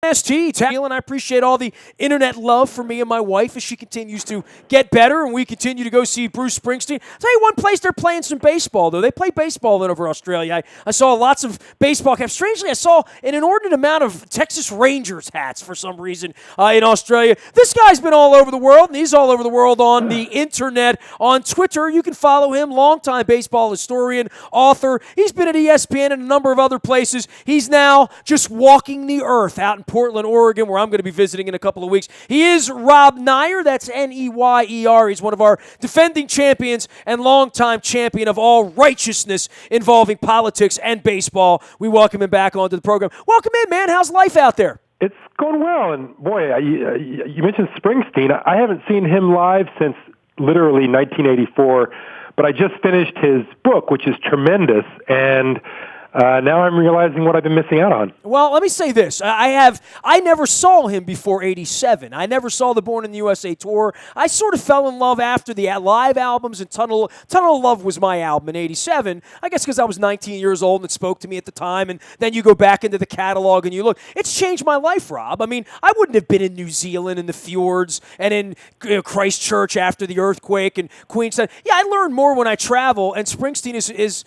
WNST, and I appreciate all the internet love for me and my wife as she continues to get better and we continue to go see Bruce Springsteen. I'll tell you one place they're playing some baseball, though. They play baseball over Australia. I saw lots of baseball caps. Strangely, I saw an inordinate amount of Texas Rangers hats for some reason in Australia. This guy's been all over the world, and he's all over the world on the internet, on Twitter. You can follow him, longtime baseball historian, author. He's been at ESPN and a number of other places. He's now just walking the earth out in Portland, Oregon, where I'm going to be visiting in a couple of weeks. He is Rob Neyer. That's Neyer. He's one of our defending champions and longtime champion of all righteousness involving politics and baseball. We welcome him back onto the program. Welcome in, man. How's life out there? It's going well, and boy, you mentioned Springsteen. I haven't seen him live since literally 1984, but I just finished his book, which is tremendous, and now I'm realizing what I've been missing out on. Well, let me say this. I never saw him before 87. I never saw the Born in the USA tour. I sort of fell in love after the live albums, and Tunnel of Love was my album in 87. I guess because I was 19 years old and it spoke to me at the time, and then you go back into the catalog and you look. It's changed my life, Rob. I mean, I wouldn't have been in New Zealand in the fjords and in Christchurch after the earthquake and Queenstown. Yeah, I learned more when I travel, and Springsteen is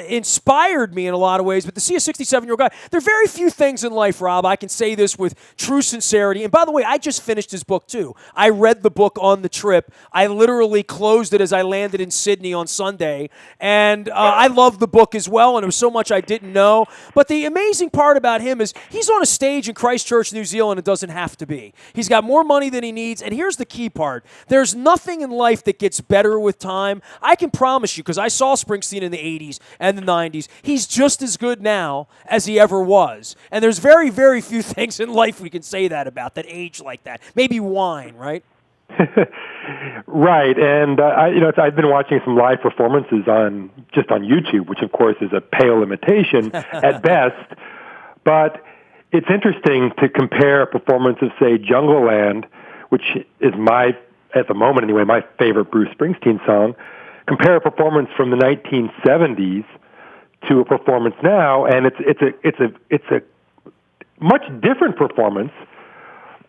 inspired me in a lot of ways, but to see a 67-year-old guy, there are very few things in life, Rob, I can say this with true sincerity. And by the way, I just finished his book too. I read the book on the trip. I literally closed it as I landed in Sydney on Sunday, and I love the book as well, and there was so much I didn't know. But the amazing part about him is he's on a stage in Christchurch, New Zealand. It doesn't have to be. He's got more money than he needs, and here's the key part. There's nothing in life that gets better with time. I can promise you, because I saw Springsteen in the 80s and the 90s, he's just as good now as he ever was. And there's very, very few things in life we can say that about, that age like that. Maybe wine, right? Right, and I've been watching some live performances on YouTube, which of course is a pale imitation at best. But it's interesting to compare a performance of, say, Jungle Land, which is at the moment anyway, my favorite Bruce Springsteen song. Compare a performance from the 1970s to a performance now, and it's a much different performance,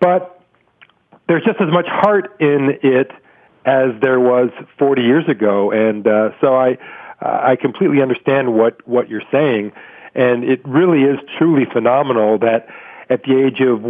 but there's just as much heart in it as there was 40 years ago, and so I completely understand what you're saying, and it really is truly phenomenal that at the age of,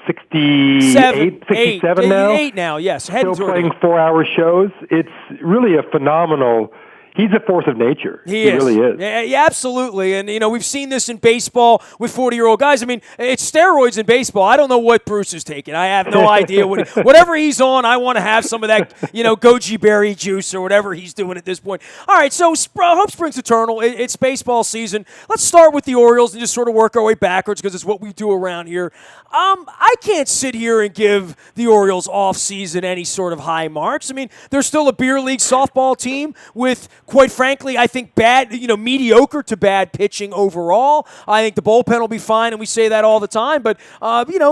67 now? 8 now, yes. Still playing 4-hour shows. It's really a phenomenal. He's a force of nature. He really is. Yeah, absolutely. And, we've seen this in baseball with 40-year-old guys. I mean, it's steroids in baseball. I don't know what Bruce is taking. I have no idea. Whatever he's on, I want to have some of that, goji berry juice or whatever he's doing at this point. All right, so hope springs eternal. It's baseball season. Let's start with the Orioles and just sort of work our way backwards because it's what we do around here. I can't sit here and give the Orioles off-season any sort of high marks. I mean, they're still a beer league softball team with, quite frankly, I think mediocre to bad pitching overall. I think the bullpen will be fine, and we say that all the time. But,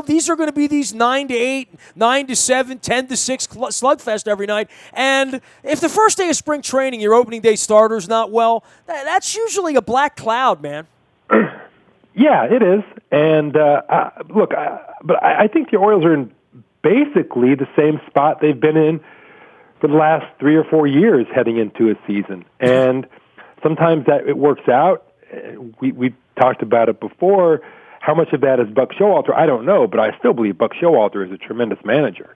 these are going to be these 9-8, 9-7, 10-6 slugfest every night. And if the first day of spring training, your opening day starter's not well, that's usually a black cloud, man. Yeah, it is. And look, but I think the Orioles are in basically the same spot they've been in for the last 3 or 4 years heading into a season. And sometimes that it works out. We talked about it before. How much of that is Buck Showalter? I don't know, but I still believe Buck Showalter is a tremendous manager.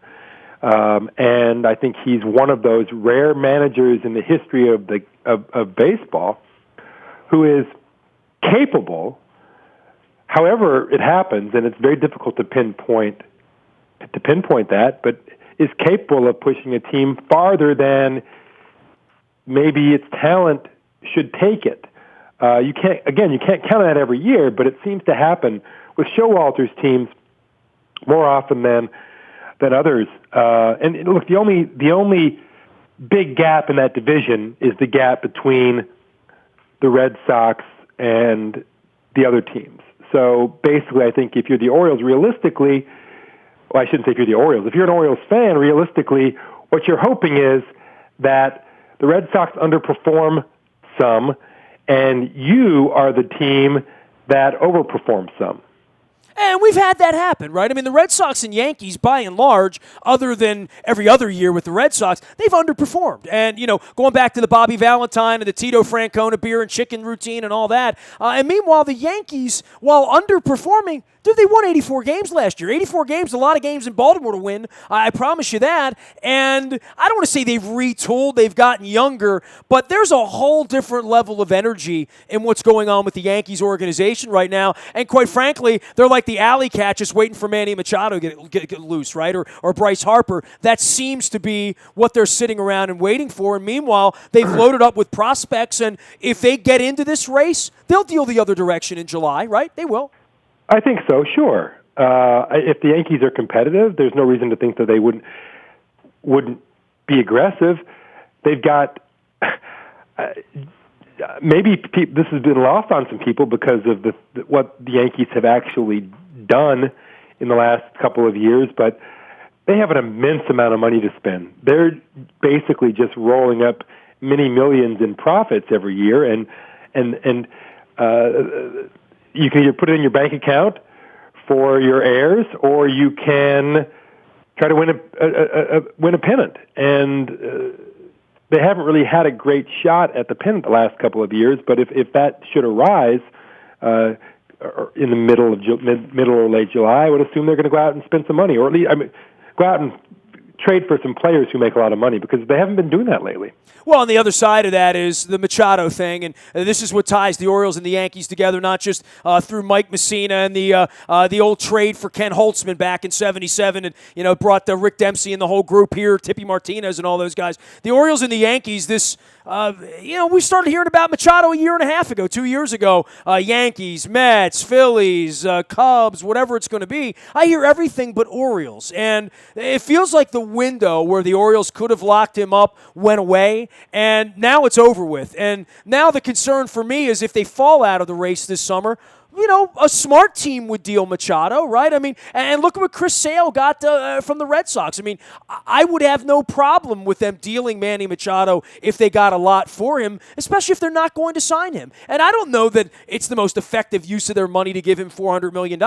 And I think he's one of those rare managers in the history of baseball who is capable. However it happens, and it's very difficult to pinpoint that, but is capable of pushing a team farther than maybe its talent should take it. You can't count on that every year, but it seems to happen with Showalter's teams more often than others. And look, the only big gap in that division is the gap between the Red Sox and the other teams. So basically, I think if you're the Orioles, realistically, well, I shouldn't say if you're the Orioles. If you're an Orioles fan, realistically, what you're hoping is that the Red Sox underperform some, and you are the team that overperforms some. And we've had that happen, right? I mean, the Red Sox and Yankees, by and large, other than every other year with the Red Sox, they've underperformed. And, going back to the Bobby Valentine and the Tito Francona beer and chicken routine and all that. And meanwhile, the Yankees, while underperforming, dude, they won 84 games last year. 84 games, a lot of games in Baltimore to win. I promise you that. And I don't want to say they've retooled, they've gotten younger, but there's a whole different level of energy in what's going on with the Yankees organization right now. And quite frankly, they're like the alley cat just waiting for Manny Machado to get loose, right? Or Bryce Harper. That seems to be what they're sitting around and waiting for. And meanwhile, they've loaded up with prospects. And if they get into this race, they'll deal the other direction in July, right? They will. I think so, sure. If the Yankees are competitive, there's no reason to think that they wouldn't be aggressive. They've got maybe this has been lost on some people because of what the Yankees have actually done in the last couple of years, but they have an immense amount of money to spend. They're basically just rolling up many millions in profits every year, and you can either put it in your bank account for your heirs, or you can try to win a pennant. And they haven't really had a great shot at the pennant the last couple of years. But if that should arise in the middle or late July, I would assume they're going to go out and spend some money, or at least go out and trade for some players who make a lot of money, because they haven't been doing that lately. Well, on the other side of that is the Machado thing, and this is what ties the Orioles and the Yankees together, not just through Mike Messina and the old trade for Ken Holtzman back in '77, and brought Rick Dempsey and the whole group here, Tippy Martinez and all those guys. The Orioles and the Yankees, we started hearing about Machado a year and a half ago, 2 years ago. Yankees, Mets, Phillies, Cubs, whatever it's going to be. I hear everything but Orioles, and it feels like the window where the Orioles could have locked him up went away, and now it's over with. And now the concern for me is if they fall out of the race this summer, a smart team would deal Machado, right? I mean, and look at what Chris Sale got from the Red Sox. I mean, I would have no problem with them dealing Manny Machado if they got a lot for him, especially if they're not going to sign him. And I don't know that it's the most effective use of their money to give him $400 million,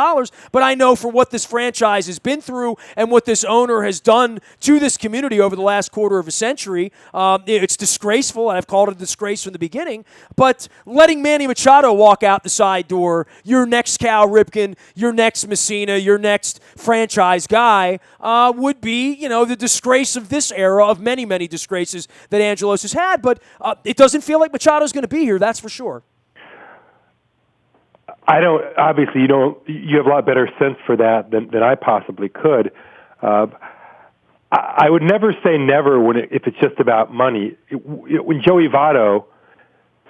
but I know for what this franchise has been through and what this owner has done to this community over the last quarter of a century, it's disgraceful, and I've called it a disgrace from the beginning, but letting Manny Machado walk out the side door, your next Cal Ripken, your next Messina, your next franchise guy would be, the disgrace of this era of many, many disgraces that Angelos has had. But it doesn't feel like Machado's going to be here, that's for sure. Obviously, you have a lot better sense for that than I possibly could. I would never say never if it's just about money. When Joey Votto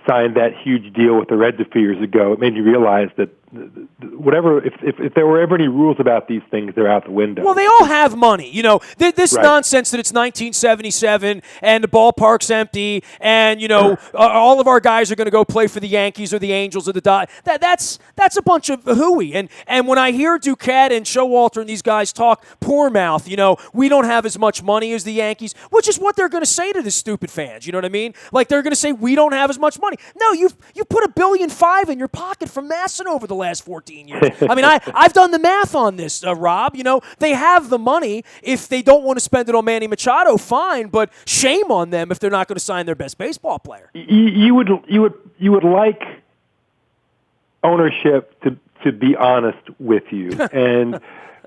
signed that huge deal with the Reds a few years ago, it made me realize that if there were ever any rules about these things, they're out the window. Well, they all have money. This right. Nonsense that it's 1977 and the ballpark's empty and, all of our guys are going to go play for the Yankees or the Angels or the Dodgers. That's a bunch of hooey. And when I hear Duquette and Showalter and these guys talk poor mouth, we don't have as much money as the Yankees, which is what they're going to say to the stupid fans. You know what I mean? Like they're going to say, we don't have as much money. No, you put $1.5 billion in your pocket from Masson over the last 14 years. I mean, I've done the math on this, Rob. They have the money. If they don't want to spend it on Manny Machado, fine, but shame on them if they're not going to sign their best baseball player. You would like ownership to be honest with you, and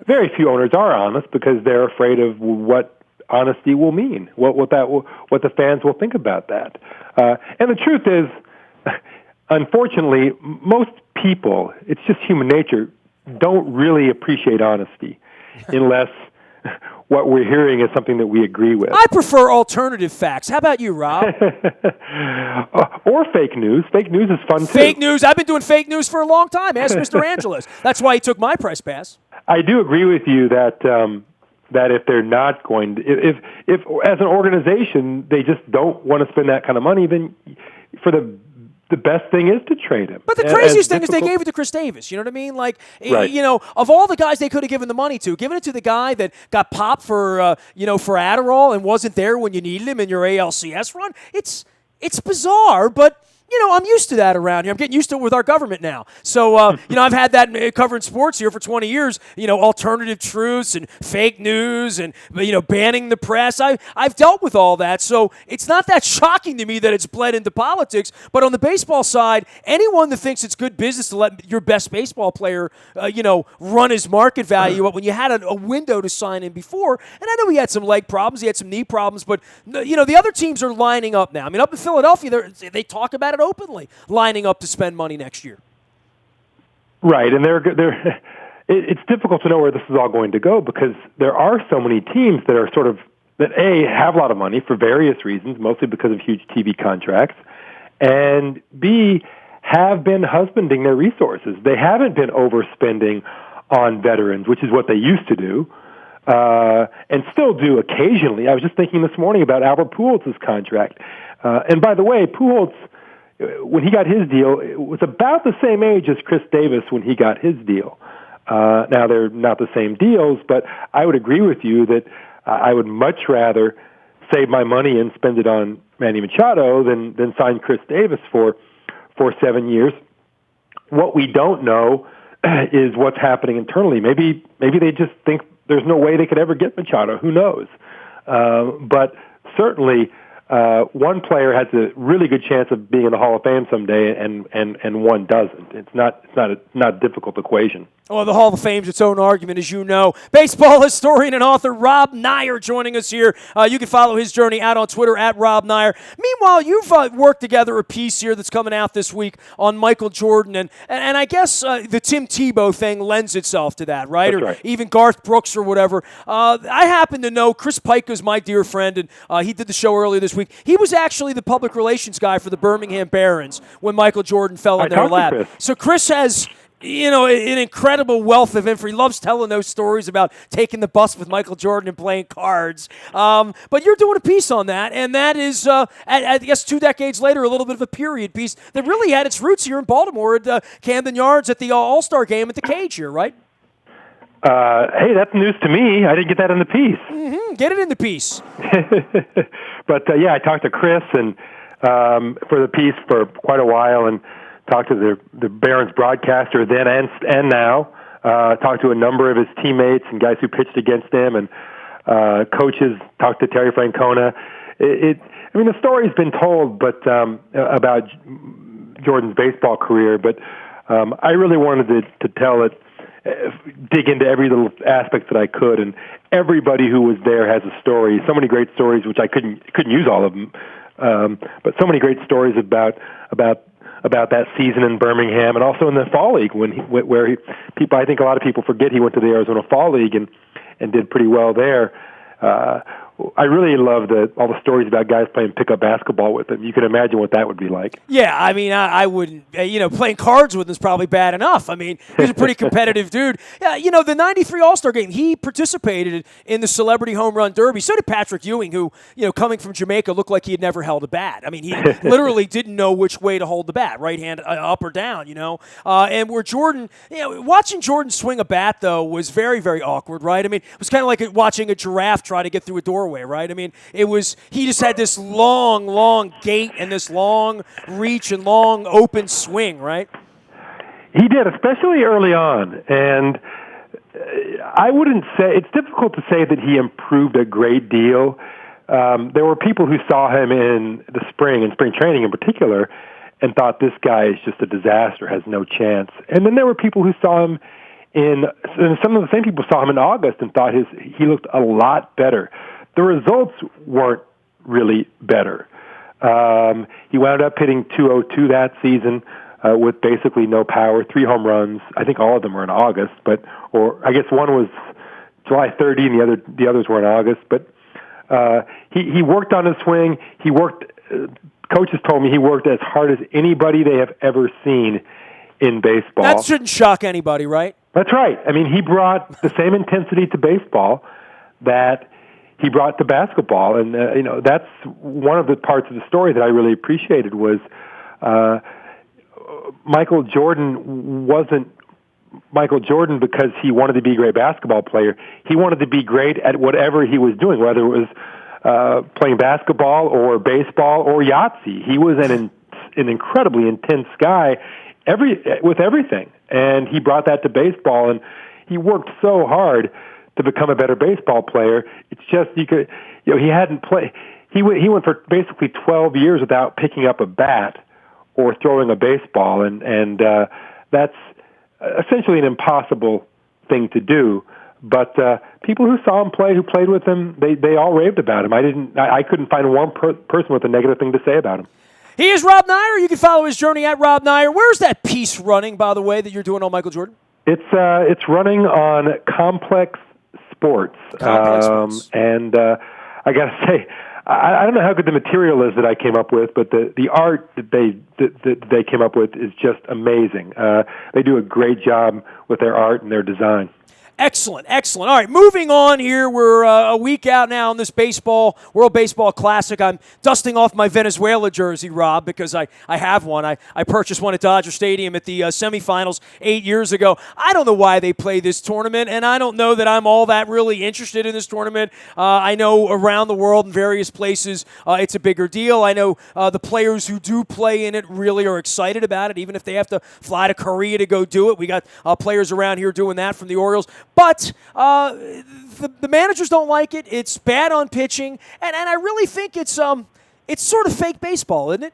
very few owners are honest because they're afraid of what honesty will mean, what the fans will think about that. And the truth is, unfortunately, most people, it's just human nature, don't really appreciate honesty unless what we're hearing is something that we agree with. I prefer alternative facts. How about you, Rob? Or fake news. Fake news is fun, too. Fake news. I've been doing fake news for a long time. Ask Mr. Angelos. That's why he took my press pass. I do agree with you that if they're not going to, if as an organization they just don't want to spend that kind of money, then for the best thing is to trade him. But the craziest thing is they gave it to Chris Davis. You know what I mean? Like, right. Of all the guys they could have given the money to, giving it to the guy that got popped for Adderall and wasn't there when you needed him in your ALCS run, it's bizarre, but I'm used to that around here. I'm getting used to it with our government now. So, I've had that covering sports here for 20 years, alternative truths and fake news and, banning the press. I've dealt with all that. So it's not that shocking to me that it's bled into politics. But on the baseball side, anyone that thinks it's good business to let your best baseball player, run his market value up when you had a window to sign in before. And I know he had some leg problems. He had some knee problems. But, the other teams are lining up now. I mean, up in Philadelphia, they talk about it openly, lining up to spend money next year. Right, and it's difficult to know where this is all going to go because there are so many teams that are that A, have a lot of money for various reasons, mostly because of huge TV contracts, and B, have been husbanding their resources. They haven't been overspending on veterans, which is what they used to do, and still do occasionally. I was just thinking this morning about Albert Pujols' contract. And by the way, Pujols, when he got his deal, it was about the same age as Chris Davis when he got his deal. Now, they're not the same deals, but I would agree with you that I would much rather save my money and spend it on Manny Machado than sign Chris Davis for 7 years. What we don't know is what's happening internally. Maybe they just think there's no way they could ever get Machado. Who knows? But certainly, one player has a really good chance of being in the Hall of Fame someday, and one doesn't. It's not a difficult equation. Well, the Hall of Fame's its own argument, as you know. Baseball historian and author Rob Nyer joining us here. You can follow his journey out on Twitter at Rob Nyer. Meanwhile, you've worked together a piece here that's coming out this week on Michael Jordan, and I guess the Tim Tebow thing lends itself to that, right? That's or right. Even Garth Brooks or whatever. I happen to know Chris Pica's my dear friend, and he did the show earlier this week. He was actually the public relations guy for the Birmingham Barons when Michael Jordan fell in their lap. So Chris has an incredible wealth of info. He loves telling those stories about taking the bus with Michael Jordan and playing cards. But you're doing a piece on that, and that is, I guess 2 decades later, a little bit of a period piece that really had its roots here in Baltimore at Camden Yards at the All-Star game at the Cage here, right? Hey, that's news to me. I didn't get that in the piece. Mm-hmm. Get it in the piece. But, yeah, I talked to Chris and for the piece for quite a while and talked to the Barons broadcaster then and now, talked to a number of his teammates and guys who pitched against him and coaches, talked to Terry Francona. The story's been told about Jordan's baseball career, but I really wanted to tell it, dig into every little aspect that I could, and everybody who was there has a story. So many great stories, which I couldn't use all of them, but so many great stories about that season in Birmingham and also in the Fall League I think a lot of people forget he went to the Arizona Fall League and did pretty well there. I really love all the stories about guys playing pickup basketball with him. You can imagine what that would be like. Yeah, I wouldn't. Playing cards with him is probably bad enough. He's a pretty competitive dude. Yeah, the '93 All-Star game, he participated in the Celebrity Home Run Derby. So did Patrick Ewing, who, coming from Jamaica, looked like he had never held a bat. He literally didn't know which way to hold the bat, right hand up or down. And where Jordan, watching Jordan swing a bat though was very, very awkward, right? It was kind of like watching a giraffe try to get through a doorway, right? He just had this long gait and this long reach and long open swing, right? He did, especially early on. And I wouldn't say, it's difficult to say that he improved a great deal. There were people who saw him in the spring, in spring training in particular, and thought this guy is just a disaster, has no chance. And then there were people who saw him and some of the same people saw him in August and thought he looked a lot better. The results weren't really better. He wound up hitting .202 that season with basically no power, 3 home runs. I think all of them were in August, or I guess one was July 30 and the others were in August. But he worked on his swing. He worked. Coaches told me he worked as hard as anybody they have ever seen in baseball. That shouldn't shock anybody, right? That's right. He brought the same intensity to baseball that he brought to basketball, and that's one of the parts of the story that I really appreciated was Michael Jordan wasn't Michael Jordan because he wanted to be a great basketball player. He wanted to be great at whatever he was doing, whether it was playing basketball or baseball or Yahtzee. He was an an incredibly intense guy with everything, and he brought that to baseball, and he worked so hard to become a better baseball player. It's just he hadn't played. He went for basically 12 years without picking up a bat or throwing a baseball, and that's essentially an impossible thing to do. But people who saw him play, who played with him, they all raved about him. I couldn't find one person with a negative thing to say about him. He is Rob Nyer. You can follow his journey at Rob Nyer. Where's that piece running, by the way, that you're doing on Michael Jordan? It's running on Complex Sports. And I got to say, I don't know how good the material is that I came up with, but the art that they came up with is just amazing. They do a great job with their art and their design. Excellent, excellent. All right, moving on here. We're a week out now on this World Baseball Classic. I'm dusting off my Venezuela jersey, Rob, because I have one. I purchased one at Dodger Stadium at the semifinals 8 years ago. I don't know why they play this tournament, and I don't know that I'm all that really interested in this tournament. I know around the world in various places it's a bigger deal. I know the players who do play in it really are excited about it, even if they have to fly to Korea to go do it. We got players around here doing that from the Orioles. But the managers don't like it. It's bad on pitching, and I really think it's sort of fake baseball, isn't it?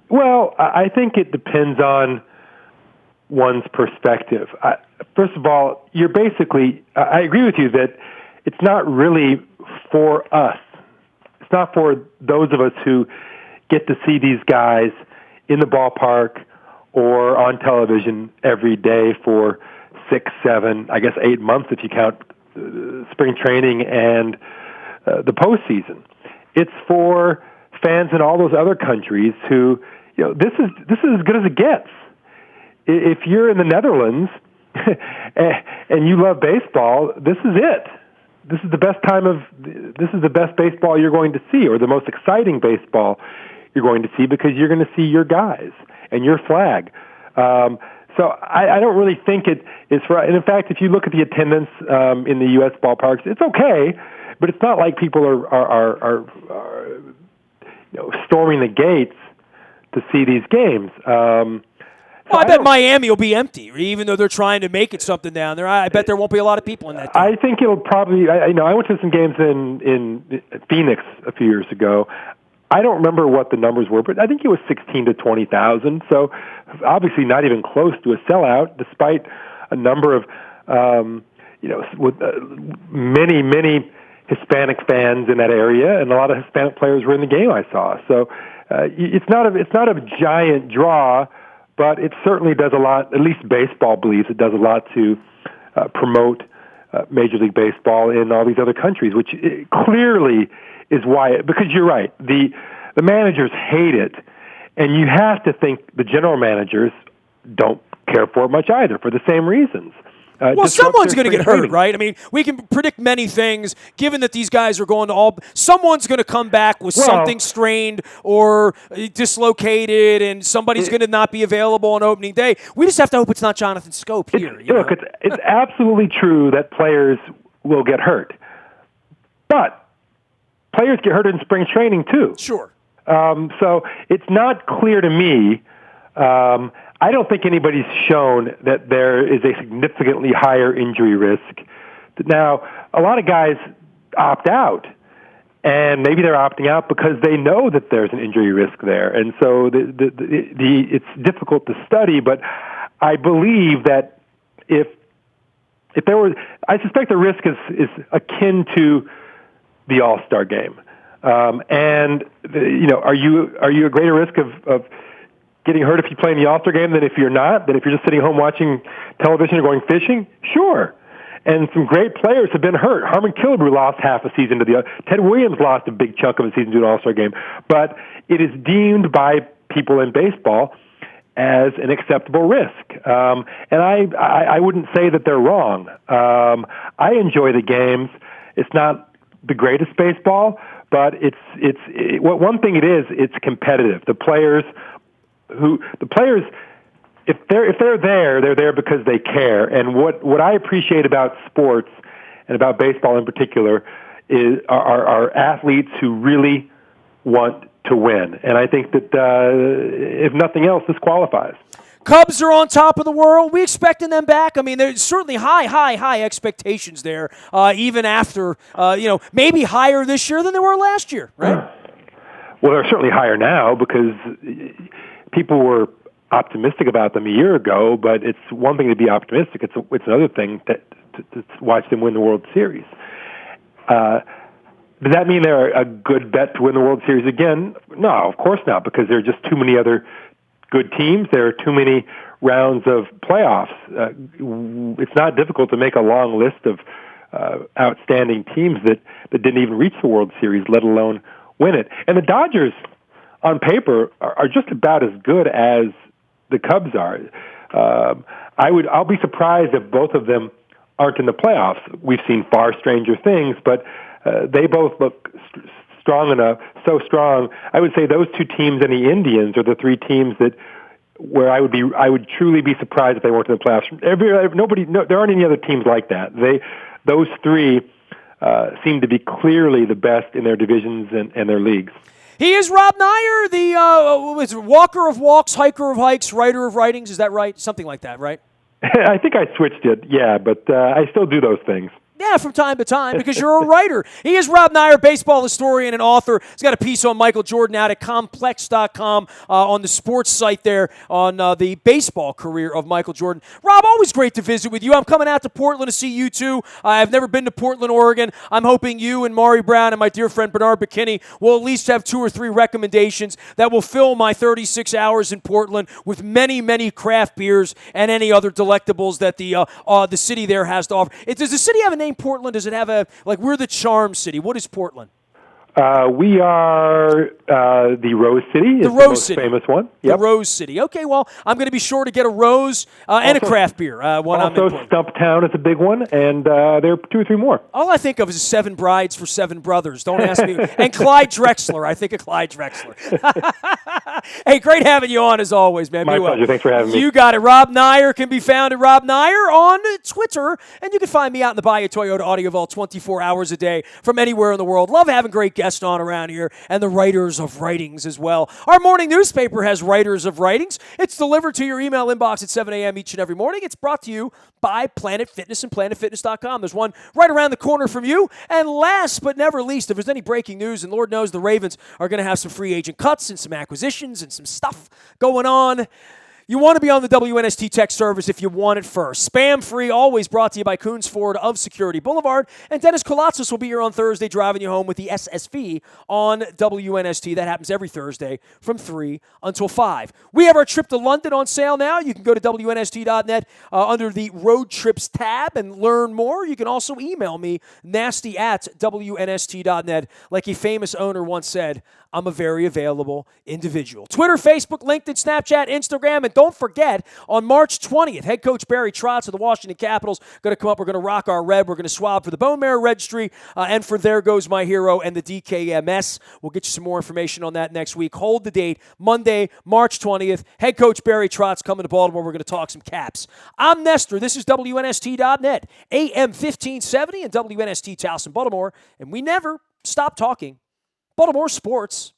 Well, I think it depends on one's perspective. First of all, you're basically, I agree with you that it's not really for us. It's not for those of us who get to see these guys in the ballpark or on television every day for 6, 7, I guess 8 months if you count spring training and the postseason. It's for fans in all those other countries who, this is as good as it gets. If you're in the Netherlands and you love baseball, this is it. This is the best baseball you're going to see, or the most exciting baseball you're going to see, because you're going to see your guys and your flag. So I don't really think it is for. And in fact, if you look at the attendance in the U.S. ballparks, it's okay, but it's not like people are storming the gates to see these games. Well, I bet Miami will be empty, even though they're trying to make it something down there. I bet there won't be a lot of people in that game. I think it'll probably. I went to some games in Phoenix a few years ago. I don't remember what the numbers were, but I think it was 16 to 20,000. So obviously not even close to a sellout, despite a number of, with many Hispanic fans in that area, and a lot of Hispanic players were in the game I saw. So it's not a giant draw, but it certainly does a lot. At least baseball believes it does a lot to promote Major League Baseball in all these other countries, which clearly is why, because you're right, the managers hate it, and you have to think the general managers don't care for it much either, for the same reasons. Well, someone's going to get hurt, right? I mean, we can predict many things, given that these guys are going to someone's going to come back with something strained or dislocated, and somebody's going to not be available on opening day. We just have to hope it's not Jonathan Scope here. Look, it's absolutely true that players will get hurt, but players get hurt in spring training too. Sure. So it's not clear to me. I don't think anybody's shown that there is a significantly higher injury risk. Now, a lot of guys opt out, and maybe they're opting out because they know that there's an injury risk there, and so it's difficult to study. But I believe that if there was, I suspect the risk is akin to the All-Star game. And are you a greater risk of getting hurt if you play in the All-Star game than if you're not? Than if you're just sitting home watching television or going fishing? Sure. And some great players have been hurt. Harmon Killebrew lost half a season to the Ted Williams lost a big chunk of a season to an All-Star game. But it is deemed by people in baseball as an acceptable risk. And I wouldn't say that they're wrong. I enjoy the games. It's not the greatest baseball, but one thing it is, it's competitive. The players, if they're there, they're there because they care. And what I appreciate about sports and about baseball in particular are athletes who really want to win. And I think that if nothing else, this qualifies. Cubs are on top of the world. We expecting them back? I mean, there's certainly high expectations there, even after, maybe higher this year than they were last year, right? Well, they're certainly higher now because people were optimistic about them a year ago, but it's one thing to be optimistic. It's another thing to watch them win the World Series. Does that mean they're a good bet to win the World Series again? No, of course not, because there are just too many other good teams. There are too many rounds of playoffs. It's not difficult to make a long list of outstanding teams that didn't even reach the World Series, let alone win it. And the Dodgers, on paper, are just about as good as the Cubs are. I'll be surprised if both of them aren't in the playoffs. We've seen far stranger things, but they both look strong enough, so strong. I would say those two teams and the Indians are the three teams where I would truly be surprised if they weren't in the playoffs. There aren't any other teams like that. Those three seem to be clearly the best in their divisions and their leagues. He is Rob Nyer, the walker of walks, hiker of hikes, writer of writings. Is that right? Something like that, right? I think I switched it, yeah, but I still do those things. Yeah, from time to time, because you're a writer. He is Rob Nyer, baseball historian and author. He's got a piece on Michael Jordan out at complex.com on the sports site there on the baseball career of Michael Jordan. Rob, always great to visit with you. I'm coming out to Portland to see you, too. I've never been to Portland, Oregon. I'm hoping you and Maury Brown and my dear friend Bernard McKinney will at least have 2 or 3 recommendations that will fill my 36 hours in Portland with many, many craft beers and any other delectables that the city there has to offer. Does the city have a name? Portland? Does it have we're the Charm City? What is Portland? We are the Rose City. The Rose City. Famous one. Yep. The Rose City. Okay, well, I'm going to be sure to get a Rose and a craft beer. Also, Stumptown is a big one, and there are 2 or 3 more. All I think of is 7 Brides for 7 Brothers. Don't ask me. And Clyde Drexler. I think of Clyde Drexler. Hey, great having you on as always, man. My pleasure. Thanks for having me. You got it. Rob Nyer can be found at Rob Nyer on Twitter, and you can find me out in the Bayou Toyota Audio Vault 24 hours a day from anywhere in the world. Love having great guests on around here, and the writers of writings as well. Our morning newspaper has writers of writings. It's delivered to your email inbox at 7 a.m. each and every morning. It's brought to you by Planet Fitness and PlanetFitness.com. There's one right around the corner from you. And last but never least, if there's any breaking news, and Lord knows the Ravens are going to have some free agent cuts and some acquisitions and some stuff going on, you want to be on the WNST text service if you want it first. Spam-free, always brought to you by Coons Ford of Security Boulevard. And Dennis Kolatzis will be here on Thursday driving you home with the SSV on WNST. That happens every Thursday from 3 until 5. We have our trip to London on sale now. You can go to WNST.net under the Road Trips tab and learn more. You can also email me, nasty@WNST.net. Like a famous owner once said, I'm a very available individual. Twitter, Facebook, LinkedIn, Snapchat, Instagram, and don't forget, on March 20th, head coach Barry Trotz of the Washington Capitals going to come up. We're going to rock our red. We're going to swab for the Bone Marrow Registry and for There Goes My Hero and the DKMS. We'll get you some more information on that next week. Hold the date, Monday, March 20th. Head coach Barry Trotz coming to Baltimore. We're going to talk some Caps. I'm Nestor. This is WNST.net, AM 1570 and WNST Towson, Baltimore. And we never stop talking Baltimore sports.